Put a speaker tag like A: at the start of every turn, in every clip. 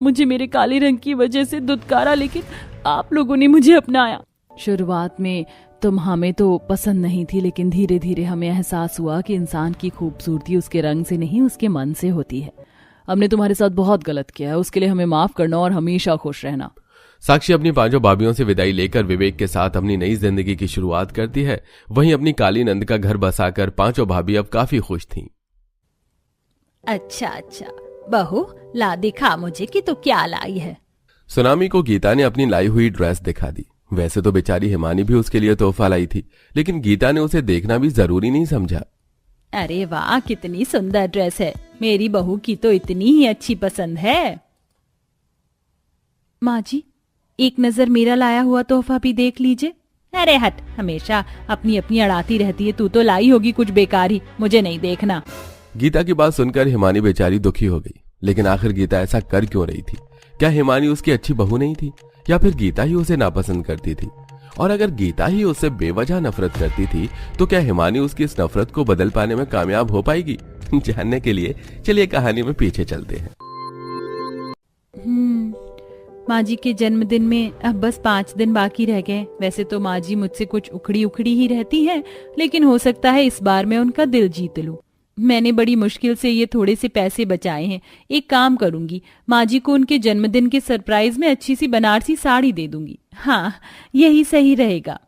A: मुझे मेरे काले रंग की वजह से धुतकारा, लेकिन आप लोगों ने मुझे अपनाया। शुरुआत में तुम हमें तो पसंद नहीं थी, लेकिन धीरे धीरे हमें एहसास हुआ कि इंसान की खूबसूरती उसके रंग से नहीं, उसके मन से होती है। हमने तुम्हारे साथ बहुत गलत किया है, उसके लिए हमें माफ करना और हमेशा खुश रहना।
B: साक्षी अपनी पांचों भाभियों से विदाई लेकर विवेक के साथ अपनी नई जिंदगी की शुरुआत करती है। वहीं अपनी काली नंद का घर बसाकर पांचों भाभी अब काफी खुश थीं।
C: अच्छा अच्छा बहू, ला दिखा मुझे कि तू क्या लाई है।
B: सुनामी को गीता ने अपनी लाई हुई ड्रेस दिखा दी। वैसे तो बेचारी हिमानी भी उसके लिए तोहफा लाई थी, लेकिन गीता ने उसे देखना भी जरूरी नहीं समझा।
C: अरे वाह, कितनी सुंदर ड्रेस है, मेरी बहू की तो इतनी ही अच्छी पसंद है। माँ जी, एक नजर मेरा लाया हुआ तोहफा भी देख लीजिए। अरे हट, हमेशा अपनी अपनी अड़ाती रहती है, तू तो लाई होगी कुछ बेकार ही, मुझे नहीं देखना।
B: गीता की बात सुनकर हिमानी बेचारी दुखी हो गई। लेकिन आखिर गीता ऐसा कर क्यों रही थी? क्या हिमानी उसकी अच्छी बहू नहीं थी, या फिर गीता ही उसे नापसंद करती थी? और अगर गीता ही उससे बेवजह नफरत करती थी, तो क्या हिमानी उसकी इस नफरत को बदल पाने में कामयाब हो पाएगी? जानने के लिए चलिए कहानी में पीछे चलते हैं।
C: माँ जी के जन्मदिन में अब बस 5 दिन बाकी रह गए। वैसे तो माँ जी मुझसे कुछ उखड़ी उखड़ी ही रहती हैं, लेकिन हो सकता है इस बार मैं उनका दिल जीत लूं। मैंने बड़ी मुश्किल से ये थोड़े से पैसे बचाए हैं। एक काम करूंगी, माँ जी को उनके जन्मदिन के सरप्राइज में अच्छी सी बनारसी साड़ी दे दूंगी। हाँ, यही सही रहेगा।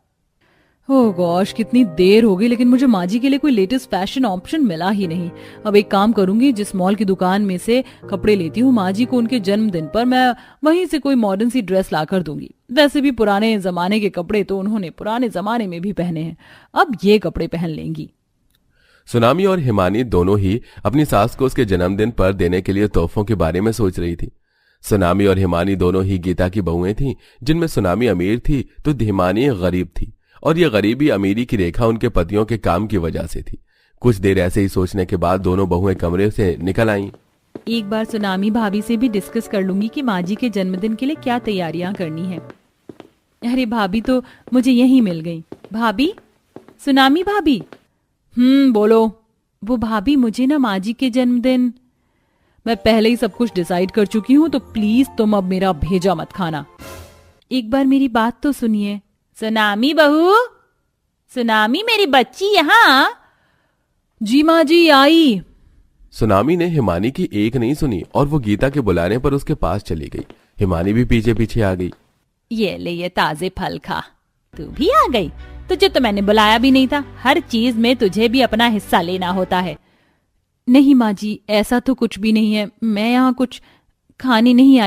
C: ओह गॉश, कितनी देर हो गई, लेकिन मुझे माँ जी के लिए कोई लेटेस्ट फैशन ऑप्शन मिला ही नहीं। अब एक काम करूंगी, जिस मॉल की दुकान में से कपड़े लेती हूँ माँ जी को उनके जन्मदिन पर, मैं वहीं से कोई मॉडर्न सी ड्रेस ला कर दूंगी। वैसे भी पुराने जमाने के कपड़े तो उन्होंने पुराने जमाने में भी पहने हैं, अब ये कपड़े पहन लेंगी।
B: सुनामी और हिमानी दोनों ही अपनी सास को उसके जन्मदिन पर देने के लिए तोहफों के बारे में सोच रही थी। सुनामी और हिमानी दोनों ही गीता की बहुएं थीं, जिनमें सुनामी अमीर थी तो हिमानी गरीब थी, और ये गरीबी अमीरी की रेखा उनके पतियों के काम की वजह से थी। कुछ देर ऐसे ही सोचने के बाद दोनों बहुएं कमरे से निकल आईं।
C: एक बार सुनामी भाभी से भी डिस्कस कर लूंगी कि माँ जी के जन्मदिन के लिए क्या तैयारियां करनी है। अरे भाभी तो मुझे यहीं मिल गई। भाभी, सुनामी भाभी। बोलो। वो भाभी, मुझे ना माँ जी के जन्मदिन, मैं पहले ही सब कुछ डिसाइड कर चुकी हूँ, तो प्लीज तुम अब मेरा भेजा मत खाना। एक बार मेरी बात तो सुनिए। सुनामी बहू, सुनामी मेरी बच्ची यहाँ। जी माँ जी, आई।
B: सुनामी ने हिमानी की एक नहीं सुनी और वो गीता के बुलाने पर उसके पास चली गई। हिमानी भी पीछे पीछे आ गई।
C: ये ले, ये ताजे फल खा। तू भी आ गई? तुझे तो मैंने बुलाया भी नहीं था। हर चीज में तुझे भी अपना हिस्सा लेना होता है। नहीं माँ जी, ऐसा तो कुछ भी नहीं है, मैं यहाँ कुछ खाने नहीं आई।